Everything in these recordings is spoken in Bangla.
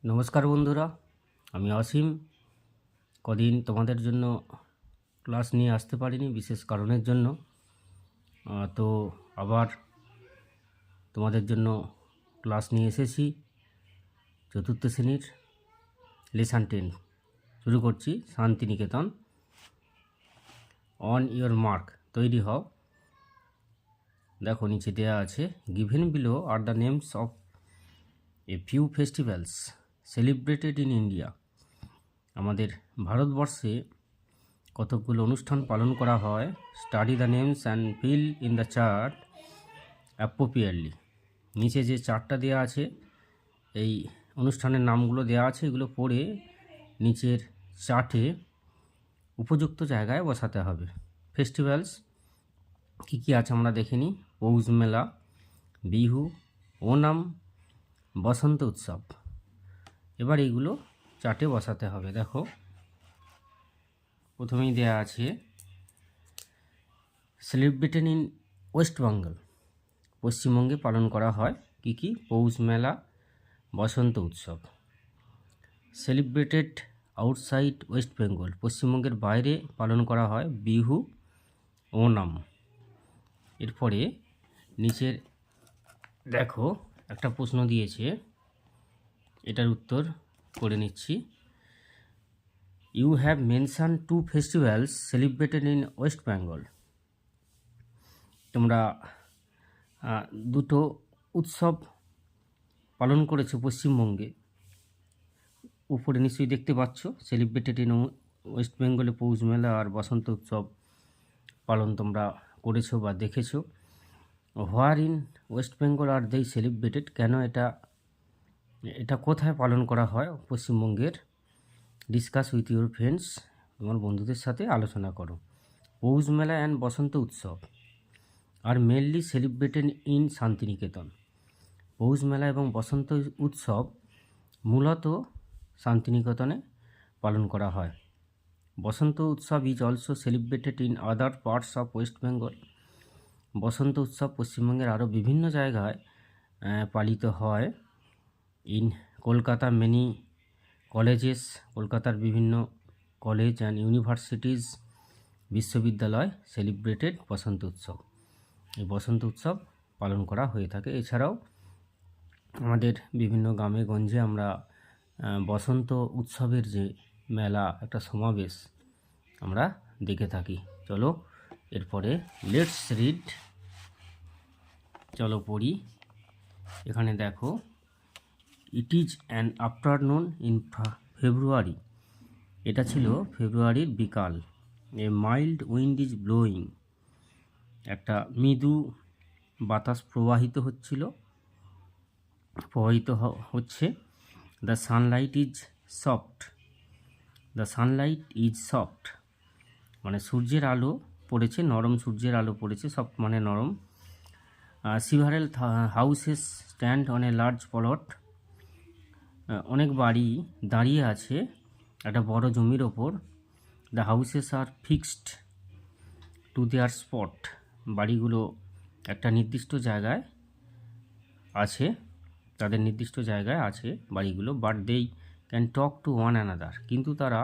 নমস্কার বন্ধুরা, আমি অসীম। কদিন তোমাদের জন্য ক্লাস নিয়ে আসতে পারিনি বিশেষ কারণের জন্য। তো আবার তোমাদের জন্য ক্লাস নিয়ে এসেছি। চতুর্থ শ্রেণীর লেসন 10 শুরু করছি। শান্তিনিকেতন। অন ইয়োর মার্ক, তৈরি হও। দেখো নিচে দেওয়া আছে, given below are the names of a few festivals celebrated in India. আমাদের ভারতবর্ষে কতকগুলো অনুষ্ঠান পালন করা হয়। Study the names and fill in the chart appropriately. নিচে যে চার্টটা দেওয়া আছে, এই অনুষ্ঠানের নামগুলো দেওয়া আছে, এগুলো পড়ে নিচের চার্টে উপযুক্ত জায়গায় বসাতে হবে। ফেস্টিভ্যালস কী কী আছে আমরা দেখে নিই। পৌষ মেলা, বিহু, ওনাম, বসন্ত উৎসব। এবার এইগুলো চার্টে বসাতে হবে। দেখো প্রথমেই দেয়া আছে সেলিব্রেটেড ইন ওয়েস্ট বেঙ্গল। পশ্চিমবঙ্গে পালন করা হয় কি কি? পৌষ মেলা, বসন্ত উৎসব। সেলিব্রেটেড আউটসাইড ওয়েস্ট বেঙ্গল, পশ্চিমবঙ্গের বাইরে পালন করা হয় বিহু, ওনাম। এরপরে নিচের দেখো একটা প্রশ্ন দিয়েছে, এটার উত্তর করে নিচ্ছি। You have mention 2 festivals celebrated in West Bengal. তোমরা দুটো উৎসব পালন করেছো পশ্চিমবঙ্গে। উপরে নিশ্চয়ই দেখতে পাচ্ছ, সেলিব্রেটেড ইন ওয়েস্ট বেঙ্গলে পৌষ মেলা আর বসন্ত উৎসব পালন তোমরা করেছো বা দেখেছো। হোয়ার ইন ওয়েস্ট বেঙ্গল আর দেই সেলিব্রেটেড, কেন এটা কোথায় পালন করা হয় পশ্চিমবঙ্গের? ডিসকাস উইথ ইউর ফ্রেন্ডস, তোমার বন্ধুদের সাথে আলোচনা করো। পৌষ মেলা অ্যান্ড বসন্ত উৎসব আর মেনলি সেলিব্রেটেড ইন শান্তিনিকেতন। পৌষ মেলা এবং বসন্ত উৎসব মূলত শান্তিনিকেতনে পালন করা হয়। Basanta Utsav is also celebrated in other parts of West Bengal. Basanta Utsav পশ্চিমবঙ্গের আরও বিভিন্ন জায়গায় পালিত হয়। ইন কলকাতা মেনি কলেজেস, কলকাতার বিভিন্ন কলেজ অ্যান্ড ইউনিভার্সিটিজ, বিশ্ববিদ্যালয় সেলিব্রেটেড বসন্ত উৎসব। এই বসন্ত উৎসব পালন করা হয়ে থাকে। এছাড়াও আমাদের বিভিন্ন গ্রামে গঞ্জে আমরা বসন্ত উৎসবের যে মেলা, একটা সমাবেশ আমরা দেখে থাকি। চলো এরপরে লেটস রিড, চলো পড়ি। এখানে দেখো, it is an afternoon in February. এটা ছিল ফেব্রুয়ারির বিকাল। এ মাইল্ড উইন্ড ইজ ব্লোয়িং। একটা মৃদু বাতাস প্রবাহিত হচ্ছে। The Sunlight is soft. The Sunlight is soft মানে সূর্যের আলো পড়েছে, নরম সূর্যের আলো পড়েছে। সফট মানে নরম। Several houses stand on a large plot. অনেক বাড়ি দাঁড়িয়ে আছে একটা বড় জমির ওপর। The houses are fixed to their spot. বাড়িগুলো একটা নির্দিষ্ট জায়গায় আছে, তাদের নির্দিষ্ট জায়গায় আছে বাড়িগুলো। বাট দেই can talk to one another, কিন্তু তারা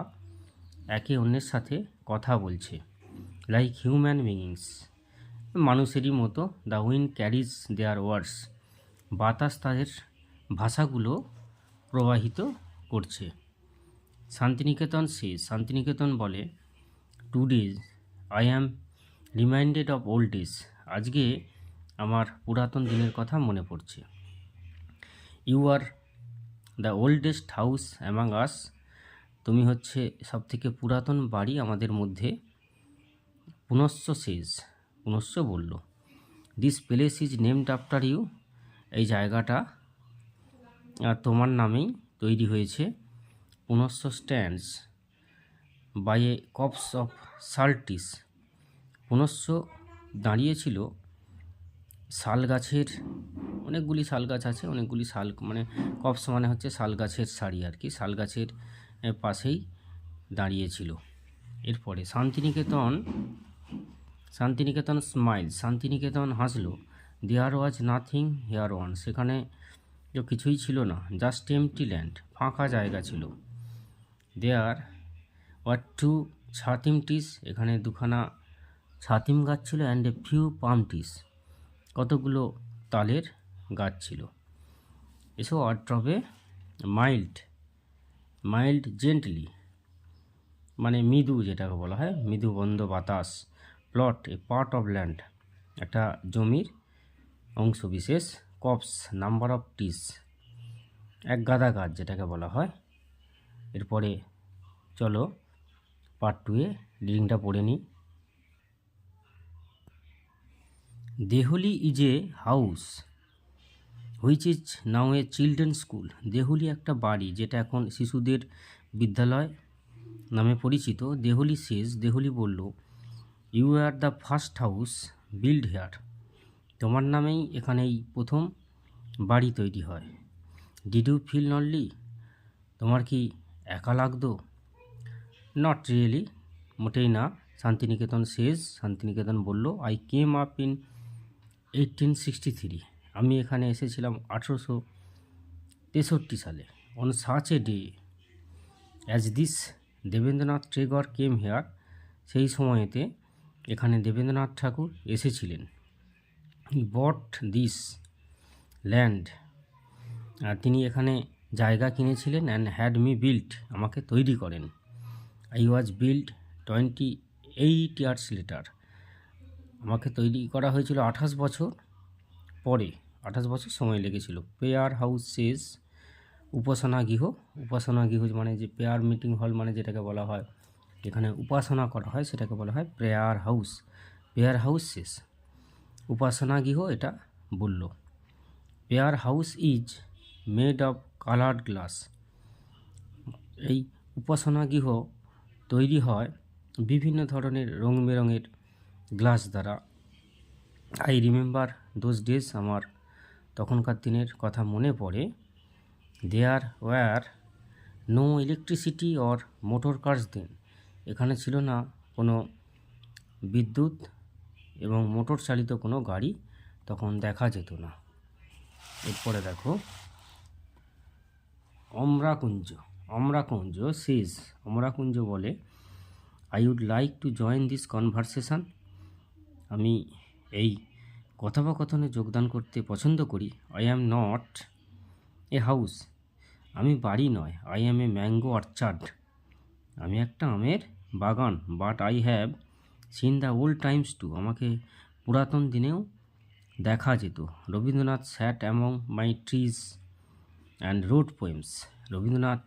একে অন্যের সাথে কথা বলছে। লাইক হিউম্যান বিইংস, মানুষেরই মতো। The wind carries their words, বাতাস তাদের ভাষাগুলো প্রবাহিত করছে। শান্তিনিকেতন শেষ, শান্তিনিকেতন বলে, todays I am reminded of old days, আজকে আমার পুরাতন দিনের কথা মনে পড়ছে। You are the oldest house among us, তুমি হচ্ছে সবথেকে পুরাতন বাড়ি আমাদের মধ্যে। পুনশ্চ শেষ, পুনশ্চ বলল। This place is named after you, এই জায়গাটা তোমার নামেই তৈরি হয়েছে। Punashcha stands by a copse of sal trees, Punashcha দাঁড়িয়েছিল শাল গাছের, অনেকগুলি শাল গাছ আছে, অনেকগুলি শাল মানে কপস মানে হচ্ছে শাল গাছের সারি আর কি, শাল গাছের পাশেই দাঁড়িয়েছিল। এরপরে শান্তিনিকেতন স্মাইল, শান্তিনিকেতন হাসলো। দেয়ার ওয়াজ নাথিং হেয়ার ওয়ান, সেখানে তো কিছুই ছিল না, জাস্ট এমটি ল্যান্ড, ফাঁকা জায়গা ছিল। দেয়ার ওয়ার টু ছাতিম ট্রিস, এখানে দুখানা ছাতিম গাছ ছিল, and a few palm trees, কতগুলো তালের গাছ ছিল। এসো ওয়ার্ড্রপে মাইল্ড, মাইল্ড জেন্টলি মানে মৃদু, যেটাকে বলা হয় মৃদু বন্ধ বাতাস। Plot A part of land, একটা জমির অংশ বিশেষ। কপস নাম্বার অফ ট্রিস, এক গাদা গাছ যেটাকে বলা হয়। এরপরে চলো পার্ট 2 এ রিডিংটা পড়ে নিই। Dehali is a house which is now a children school. Dehali একটা বাড়ি যেটা এখন শিশুদের বিদ্যালয় নামে পরিচিত। দেহলি সেজ, দেহলি বলল, you are the first house build here, তোমার নামেই এখানেই প্রথম বাড়ি তৈরি হয়। ডিড ইউ ফিল লনলি, তোমার কি একা লাগতো? নট রিয়েলি, মোটেই না। শান্তিনিকেতন সেজ, শান্তিনিকেতন বলল, আই কেম আপ ইন 1863, আমি এখানে এসেছিলাম 1863 সালে। On such a day as this Debendranath Tagore came here, সেই সময়েতে এখানে দেবেন্দ্রনাথ ঠাকুর এসেছিলেন। হি বট দিস ল্যান্ড, আর তিনি এখানে জায়গা কিনেছিলেন। অ্যান্ড হ্যাড মি বিল্ট, আমাকে তৈরি করেন। I was built 28 years later, আমাকে তৈরি করা হয়েছিল 28 বছর পরে, 28 বছর সময় লেগেছিল। প্রেয়ার হাউস সেজ, উপাসনা গৃহ, উপাসনা গৃহ মানে যে প্রেয়ার মিটিং হল মানে যেটাকে বলা হয় এখানে উপাসনা করা হয় সেটাকে বলা হয় প্রেয়ার হাউস। প্রেয়ার হাউস শেষ, উপাসনা গৃহ এটা বলল। Prayer house is made of coloured glass, এই উপাসনা গৃহ তৈরি হয় বিভিন্ন ধরনের রং বেরঙের গ্লাস দ্বারা। আই রিমেম্বার দোজ ডেজ, আমার তখনকার দিনের কথা মনে পড়ে। There were no electricity or motor cars then, এখানে ছিল না কোনো বিদ্যুৎ এবং মোটর চালিত কোনো গাড়ি তখন দেখা যেত না। এরপরে দেখো অমরাকুঞ্জ, অমরাকুঞ্জ সেজ, অমরাকুঞ্জ বলে, I would like to join this conversation, আমি এই কথোপকথনে যোগদান করতে পছন্দ করি। I am not a house, আমি বাড়ি নয়। I am a mango orchard, আমি একটা আমের বাগান। But I have seen the old times too, আমাকে পুরাতন দিনেও দেখা যেত। Rabindranath sat among my trees and wrote poems, Rabindranath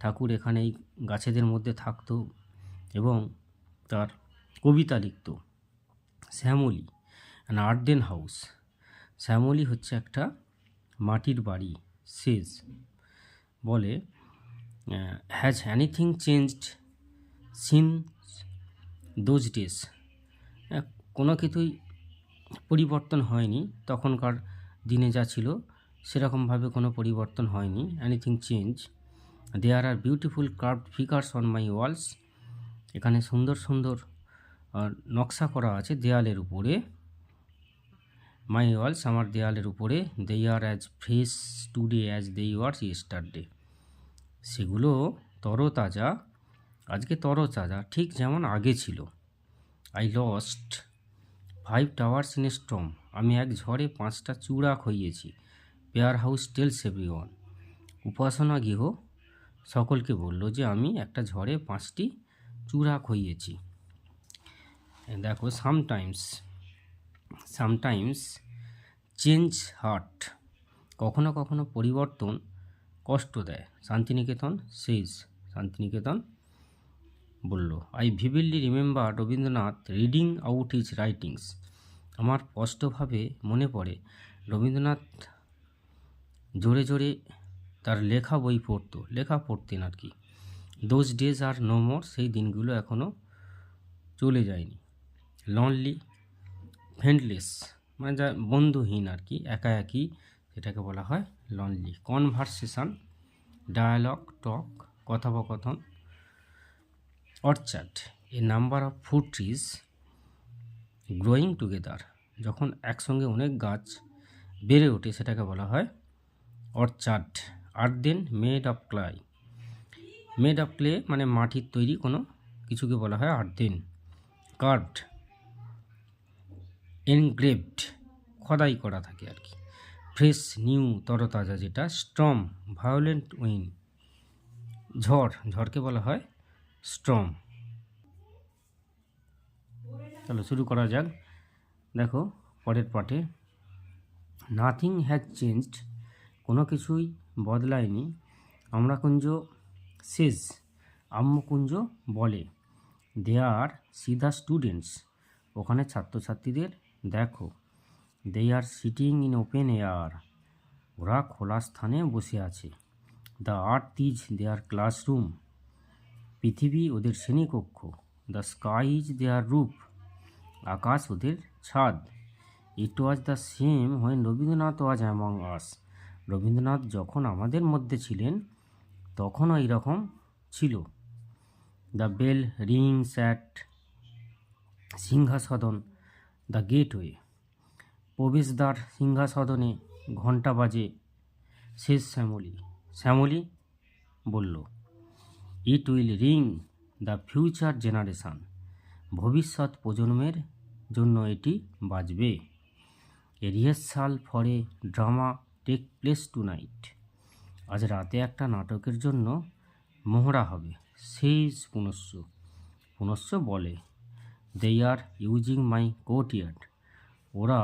Tagore এখানে এই গাছেদের মধ্যে থাকতো এবং তার কবিতা লিখত। শ্যামলী অ্যান আর্দেন হাউস, শ্যামলী হচ্ছে একটা মাটির বাড়ি। সেজ বলে, has anything changed since those days, কোনো কিছুই পরিবর্তন হয়নি, তখনকার দিনে যা ছিল সেরকমভাবে কোনো পরিবর্তন হয়নি। Anything change. There are beautiful curved figures on my walls, এখানে সুন্দর সুন্দর নকশা করা আছে দেয়ালের উপরে। মাই ওয়ালস, আমার দেয়ালের উপরে। They are as fresh today as they were yesterday, সেগুলো তরতাজা, আজকে তরতাজা ঠিক যেমন আগে ছিল। I lost 5 towers in a storm, আমি এক ঝড়ে 5টা চূড়া খইয়েছি। প্রেয়ার হাউস টেলস এভরিওয়ান, উপাসনা গৃহ সকলকে বলল যে আমি একটা ঝড়ে 5টি চূড়া খইয়েছি। দেখো সামটাইমস, সামটাইমস চেঞ্জ হার্ট, কখনো কখনো পরিবর্তন কষ্ট দেয়। শান্তিনিকেতন শেষ, শান্তিনিকেতন বলল, I vividly remember Rabindranath reading out his writings, আমার স্পষ্টভাবে মনে পড়ে রবীন্দ্রনাথ জোরে জোরে তার লেখা বই পড়তো, লেখা পড়তেন আর কি। Those days are no more, সেই দিনগুলো এখনও চলে যায়নি। লনলি ফ্রেন্ডলেস মানে যা বন্ধুহীন আর কি, একা একই, সেটাকে বলা হয় লনলি। কনভারসেশন ডায়ালগ টক, কথোপকথন। Orchard a number of fruit trees growing together, যখন একসঙ্গে অনেক গাছ বেড়ে ওঠে সেটাকে বলা হয় orchard, earthen made of clay, made of clay মানে মাটির তৈরি কোনো কিছুকে বলা হয় আর্দেন। কার্ভড, এনগ্রেভড খোদাই করা থাকে আর কি। ফ্রেশ নিউ তরতাজা যেটা। স্টর্ম ভায়োলেন্ট উইন্ড, ঝড়, ঝড়কে বলা হয় স্টর্ম। চলো শুরু করা যাক। দেখো পরের পাঠে, নাথিং হ্যাজ চেঞ্জড, কোনো কিছুই বদলায়নি। আম্রকুঞ্জ সেজ, আম্রকুঞ্জ বলে। দেয়ার সি দ্য স্টুডেন্টস, ওখানে ছাত্রছাত্রীদের দেখো। They are sitting in open air, ওরা খোলা স্থানে বসে আছে। The earth is their classroom, পৃথিবী ওদের শ্রেণীকক্ষ। The sky is their roof, আকাশ ওদের ছাদ। It was the same when Rabindranath was among us, Rabindranath যখন আমাদের মধ্যে ছিলেন তখনও এইরকম ছিল। The bell rings at, Singhasadan the gateway, প্রবেশদ্বার সিংহাসদনে ঘণ্টা বাজে। শেষ শ্যামলী, শ্যামলী বলল। It will ring the future generation, ভবিষ্যৎ প্রজন্মের জন্য এটি বাজবে। A rehearsal for a drama take place tonight, আজ রাতে একটা নাটকের জন্য মহড়া হবে। সেইজ পুনশ্চ, পুনশ্চ বলে। দে আর ইউজিং মাই কোর্টইয়ার্ড, ওরা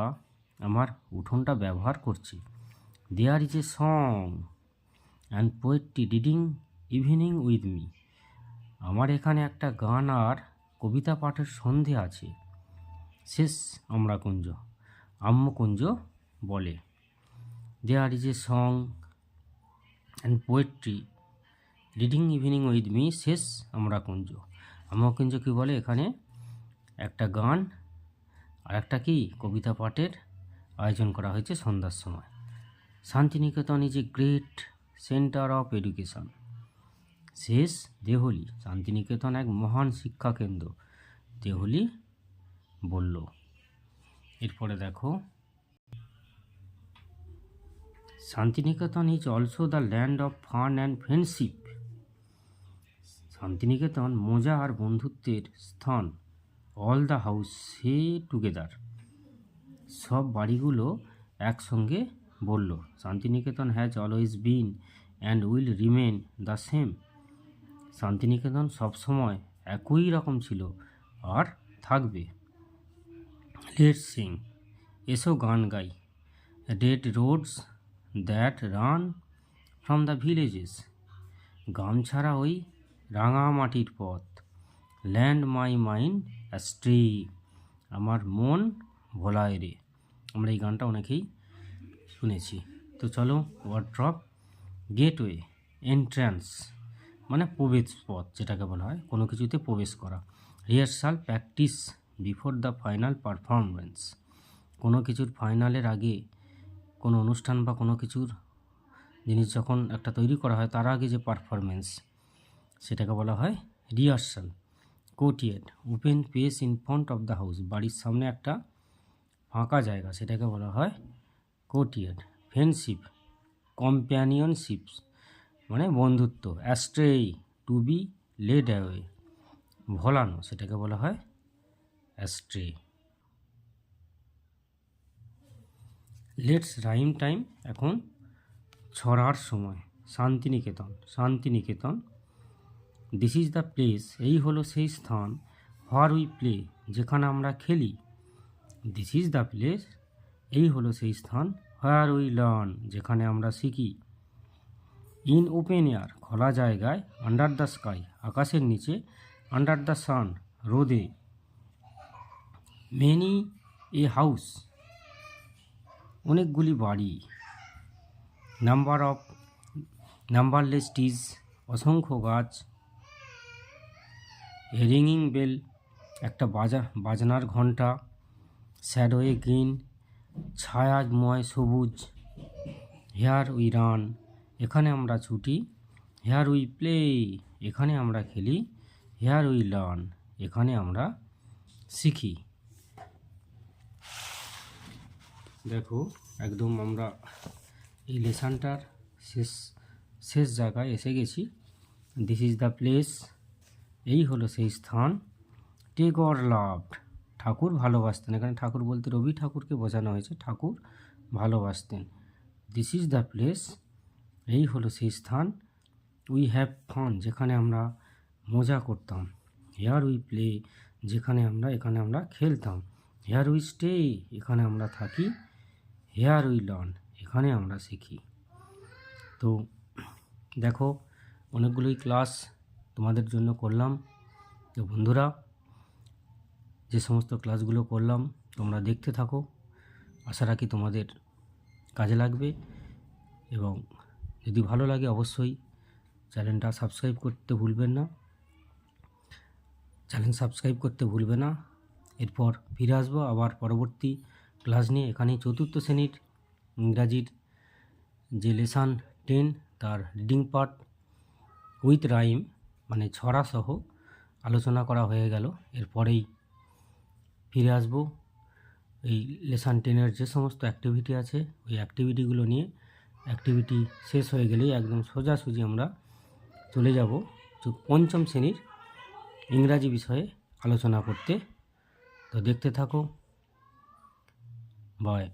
আমার উঠোনটা ব্যবহার করছে। There is a song and poetry reading evening with me, আমার এখানে একটা গান আর কবিতা পাঠের সন্ধে আছে। শেষ আম্রকুঞ্জ, আম্রকুঞ্জ বলে। There is a song and poetry reading evening with me, শেষ আম্রকুঞ্জ। আম্রকুঞ্জ কী বলে, এখানে একটা গান আর একটা কি কবিতা পাঠের আয়োজন করা হয়েছে সন্ধ্যার সময়। Santiniketan is a great centre of education, শেষ দেহলি, শান্তিনিকেতন এক মহান শিক্ষা কেন্দ্র, দেহলি বলল। এরপরে দেখো, Santiniketan is also the land of fun and friendship, Santiniketan মজা আর বন্ধুত্বের স্থান। All the house say together, সব বাড়িগুলো একসঙ্গে বলল। Santiniketan has always been and will remain the same, Santiniketan সবসময় একই রকম ছিল আর থাকবে। লেটস সিং, এসো গান গাই। Red roads that run from the villages, গামছাড়া ওই রাঙা মাটির পথ। ল্যান্ড মাই মাইন্ড অ্যাস্ট্রে, আমার মন ভোলায় রে। আমরা এই গানটা অনেকেই শুনেছি। তো চলো ওয়ার্ড ড্রপ। গেটওয়ে, এন্ট্রান্স মানে প্রবেশ পথ যেটাকে বলা হয়, কোনো কিছুতে প্রবেশ করা। Rehearsal, practice before the final performance, কোনো কিছুর ফাইনালের আগে কোনো অনুষ্ঠান বা কোনো কিছুর জিনিস যখন একটা তৈরি করা হয় তার আগে যে পারফরমেন্স সেটাকে বলা হয় rehearsal. Courtyard, open space in front of the house, বাড়ির সামনে একটা ফাঁকা জায়গা সেটাকে বলা হয় কোর্টইয়ার্ড। ফ্রেন্ডশিপ, কম্প্যানিয়নশিপ মানে বন্ধুত্ব। Astray, to be led away, ভোলানো সেটাকে বলা হয় অ্যাস্ট্রে। লেটস রাইম টাইম, এখন ছড়ার সময়। Santiniketan, Santiniketan. This is the place, এই হলো সেই স্থান। হোয়ার উই প্লে, যেখানে আমরা খেলি। দিস ইজ দ্য প্লেস, এই হলো সেই স্থান। হোয়ার উই লার্ন, যেখানে আমরা শিখি। ইন ওপেন এয়ার, খোলা জায়গায়। আন্ডার দ্য স্কাই, আকাশের নিচে। আন্ডার দ্য সান, রোদে। মেনি এ হাউস, অনেকগুলি বাড়ি। নাম্বারলেস ট্রিজ, অসংখ্য গাছ। এ রিংইং বেল, একটা বাজনার ঘণ্টা। শ্যাডোয়ে গ্রিন, ছায়াময় সবুজ। হেয়ার উই রান, এখানে আমরা ছুটি। হেয়ার উই প্লে, এখানে আমরা খেলি। হেয়ার উই লার্ন, এখানে আমরা শিখি। দেখো একদম আমরা এই লেসনটার শেষ শেষ জায়গায় এসে গেছি। দিস ইজ দ্য প্লেস, এই হলো সেই স্থান। টেগর লাভড, ঠাকুর ভালোবাসতেন। এখানে ঠাকুর বলতে রবি ঠাকুরকে বোঝানো হয়েছে, ঠাকুর ভালোবাসতেন। দিস ইজ দ্য প্লেস, এই হলো সেই স্থান। উই হ্যাভ ফান, যেখানে আমরা মজা করতাম। হেয়ার উই প্লে, এখানে আমরা খেলতাম। হেয়ার উই স্টে, এখানে আমরা থাকি। হেয়ার উই লার্ন, এখানে আমরা শিখি। তো দেখো, অনেকগুলোই ক্লাস তোমাদের জন্য করলাম। তো বন্ধুরা, যে সমস্ত ক্লাসগুলো করলাম তোমরা দেখতে থাকো, আশা রাখি তোমাদের কাজে লাগবে। এবং যদি ভালো লাগে অবশ্যই চ্যানেলটা সাবস্ক্রাইব করতে ভুলবেন না, এরপর ফিরে আসবো আবার পরবর্তী ক্লাস নিয়ে। এখানেই 4র্থ শ্রেণীর ইংরাজির যে লেসন 10 তার রিডিং পার্ট উইথ রাইম মানে ছড়া সহ আলোচনা করা হয়ে গেল। এরপরেই ফিরে আসবো এই লেসন 10-এর যে সমস্ত অ্যাক্টিভিটি আছে ওই অ্যাক্টিভিটিগুলো নিয়ে। অ্যাক্টিভিটি শেষ হয়ে গেলেই একদম সোজাসুজি আমরা চলে যাব 5ম শ্রেণীর ইংরাজি বিষয়ে আলোচনা করতে। তো দেখতে থাকো, বাই।